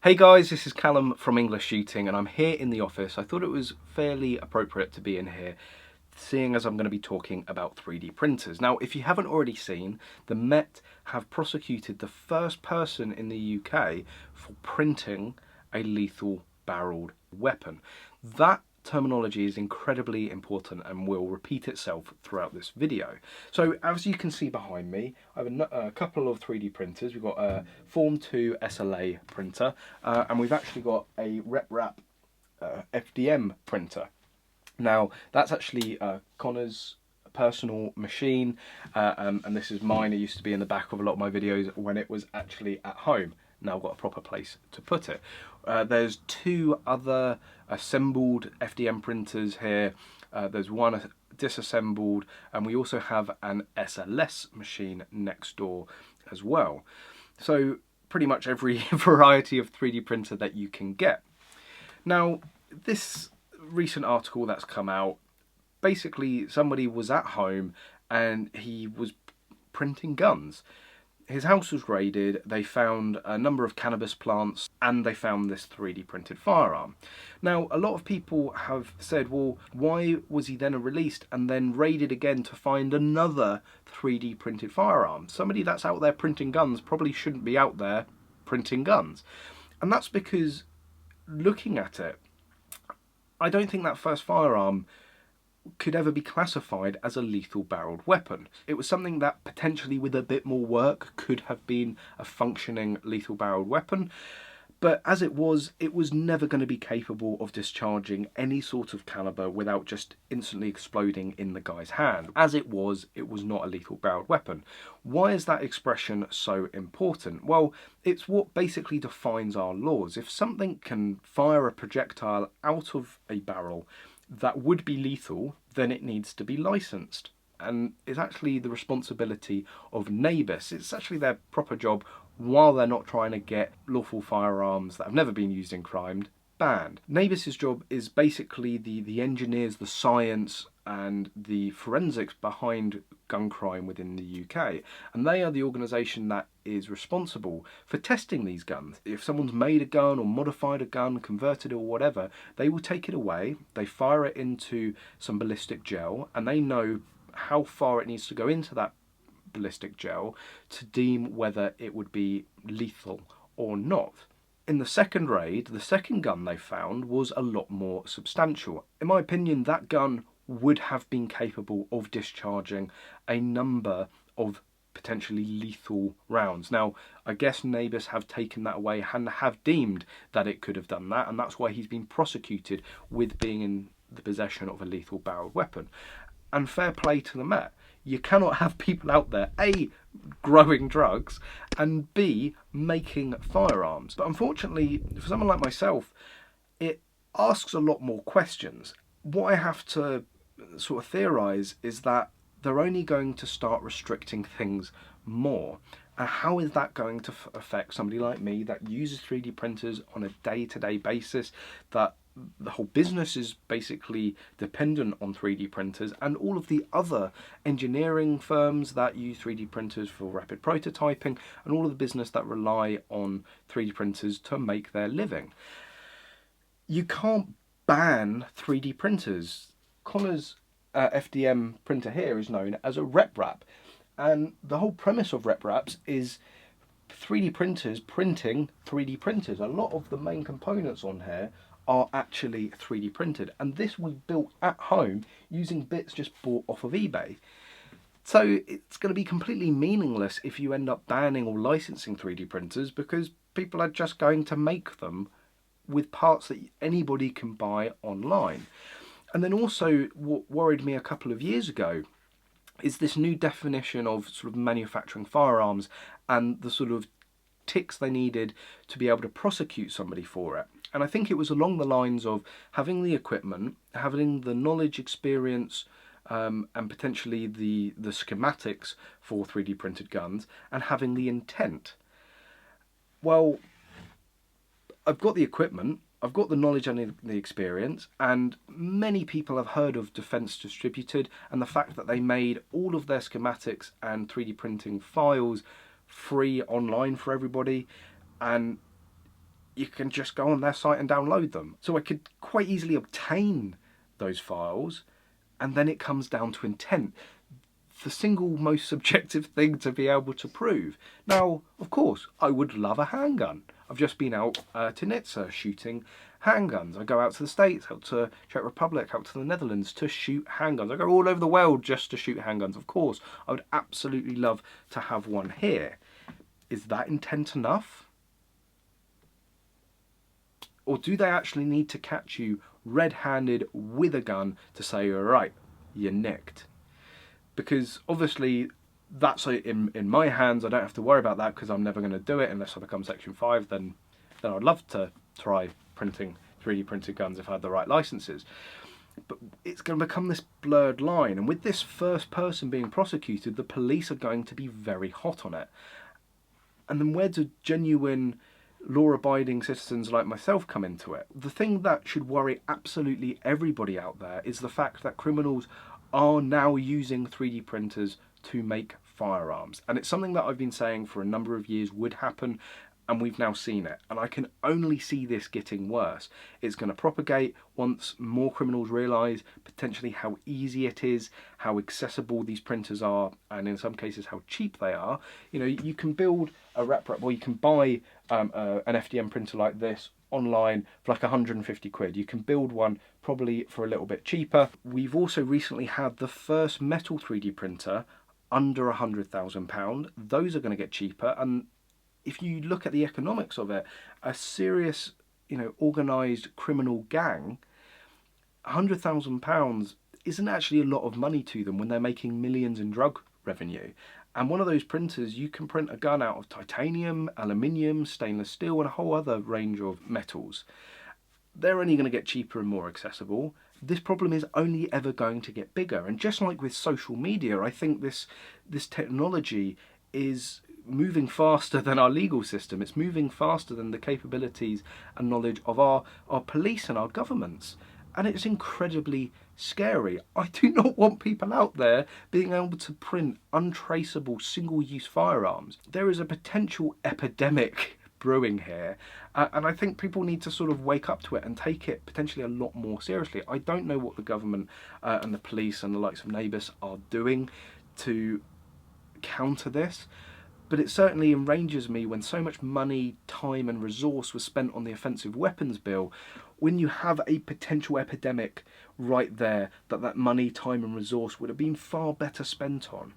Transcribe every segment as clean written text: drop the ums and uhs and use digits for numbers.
Hey guys, this is Callum from English Shooting and I'm here in the office. I thought it was fairly appropriate to be in here, seeing as I'm going to be talking about 3D printers. Now, if you haven't already seen, the Met have prosecuted the first person in the UK for printing a lethal barreled weapon. That terminology is incredibly important and will repeat itself throughout this video. So as you can see behind me, I have a couple of 3D printers. We've got a Form 2 SLA printer and we've actually got a RepRap FDM printer. Now that's actually Connor's personal machine and this is mine. It used to be in the back of a lot of my videos when it was actually at home. Now I've got a proper place to put it. There's two other assembled FDM printers here. There's one disassembled and we also have an SLS machine next door as well. So pretty much every variety of 3D printer that you can get. Now this recent article that's come out, basically somebody was at home and he was printing guns. His house was raided, they found a number of cannabis plants and they found this 3D printed firearm. Now a lot of people have said, well, why was he then released and then raided again to find another 3D printed firearm? Somebody that's out there printing guns probably shouldn't be out there printing guns. And that's because, looking at it, I don't think that first firearm could ever be classified as a lethal barreled weapon. It was something that potentially with a bit more work could have been a functioning lethal barreled weapon, but as it was never going to be capable of discharging any sort of caliber without just instantly exploding in the guy's hand. As it was not a lethal barreled weapon. Why is that expression so important? Well, it's what basically defines our laws. If something can fire a projectile out of a barrel that would be lethal, then it needs to be licensed. And it's actually the responsibility of NABIS. It's actually their proper job while they're not trying to get lawful firearms that have never been used in crime banned. NABIS's job is basically the engineers, the science and the forensics behind gun crime within the UK. And they are the organisation that is responsible for testing these guns. If someone's made a gun or modified a gun, converted it or whatever, they will take it away, they fire it into some ballistic gel and they know how far it needs to go into that ballistic gel to deem whether it would be lethal or not. In the second raid, the second gun they found was a lot more substantial. In my opinion, that gun would have been capable of discharging a number of potentially lethal rounds. Now, I guess NABIS have taken that away and have deemed that it could have done that, and that's why he's been prosecuted with being in the possession of a lethal barreled weapon. And fair play to the Met. You cannot have people out there, A, growing drugs, and B, making firearms. But unfortunately, for someone like myself, it asks a lot more questions. What I have to sort of theorise is that they're only going to start restricting things more. And how is that going to affect somebody like me that uses 3D printers on a day-to-day basis, that the whole business is basically dependent on 3D printers, and all of the other engineering firms that use 3D printers for rapid prototyping, and all of the business that rely on 3D printers to make their living? You can't ban 3D printers. Connor's FDM printer here is known as a RepRap, and the whole premise of RepRaps is 3D printers printing 3D printers. A lot of the main components on here are actually 3D printed, and this was built at home using bits just bought off of eBay. So it's going to be completely meaningless if you end up banning or licensing 3D printers, because people are just going to make them with parts that anybody can buy online. And then also what worried me a couple of years ago is this new definition of sort of manufacturing firearms and the sort of ticks they needed to be able to prosecute somebody for it. And I think it was along the lines of having the equipment, having the knowledge, experience, and potentially the schematics for 3D printed guns, and having the intent. Well, I've got the equipment, I've got the knowledge and the experience, and many people have heard of Defence Distributed and the fact that they made all of their schematics and 3D printing files free online for everybody. And you can just go on their site and download them. So I could quite easily obtain those files, and then it comes down to intent. The single most subjective thing to be able to prove. Now, of course, I would love a handgun. I've just been out to Nizza shooting handguns. I go out to the States, out to Czech Republic, out to the Netherlands to shoot handguns. I go all over the world just to shoot handguns. Of course, I would absolutely love to have one here. Is that intent enough? Or do they actually need to catch you red-handed with a gun to say, all right, you're nicked? Because obviously that's in my hands. I don't have to worry about that because I'm never going to do it unless I become Section 5. Then I'd love to try printing 3D printed guns if I had the right licenses. But it's going to become this blurred line. And with this first person being prosecuted, the police are going to be very hot on it. And then where do genuine law-abiding citizens like myself come into it? The thing that should worry absolutely everybody out there is the fact that criminals are now using 3D printers to make firearms. And it's something that I've been saying for a number of years would happen, and we've now seen it. And I can only see this getting worse. It's going to propagate once more criminals realise potentially how easy it is, how accessible these printers are, and in some cases how cheap they are. You know, you can build a or you can buy an FDM printer like this online for like 150 quid. You can build one probably for a little bit cheaper. We've also recently had the first metal 3D printer under £100,000. Those are going to get cheaper, and if you look at the economics of it, a serious, organised criminal gang, £100,000 isn't actually a lot of money to them when they're making millions in drug revenue. And one of those printers, you can print a gun out of titanium, aluminium, stainless steel, and a whole other range of metals. They're only going to get cheaper and more accessible. This problem is only ever going to get bigger. And just like with social media, I think this technology is moving faster than our legal system. It's moving faster than the capabilities and knowledge of our police and our governments. And it's incredibly scary. I do not want people out there being able to print untraceable single-use firearms. There is a potential epidemic brewing here, and I think people need to sort of wake up to it and take it potentially a lot more seriously. I don't know what the government and the police and the likes of neighbours are doing to counter this, but it certainly enrages me when so much money, time and resource was spent on the offensive weapons bill, when you have a potential epidemic right there that money, time and resource would have been far better spent on.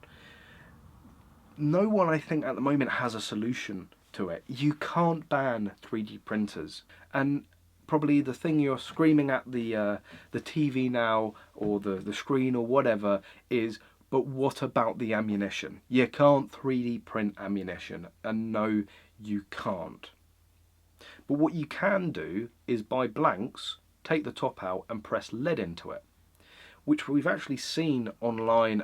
No one, I think, at the moment has a solution to it. You can't ban 3D printers. And probably the thing you're screaming at the TV now, or the screen or whatever, is, but what about the ammunition? You can't 3D print ammunition, and no, you can't. But what you can do is buy blanks, take the top out and press lead into it, which we've actually seen online.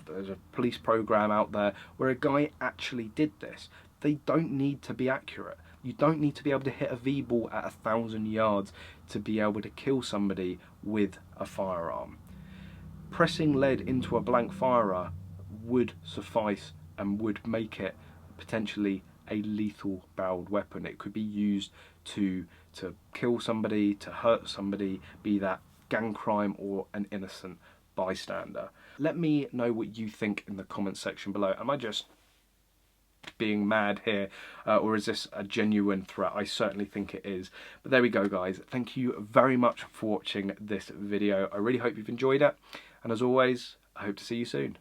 There's a police program out there where a guy actually did this. They don't need to be accurate. You don't need to be able to hit a V-ball at 1,000 yards to be able to kill somebody with a firearm. Pressing lead into a blank firer would suffice and would make it potentially a lethal barreled weapon. It could be used to kill somebody, to hurt somebody, be that gang crime or an innocent bystander. Let me know what you think in the comments section below. Am I just being mad here, or is this a genuine threat? I certainly think it is. But there we go, guys. Thank you very much for watching this video. I really hope you've enjoyed it, and as always, I hope to see you soon.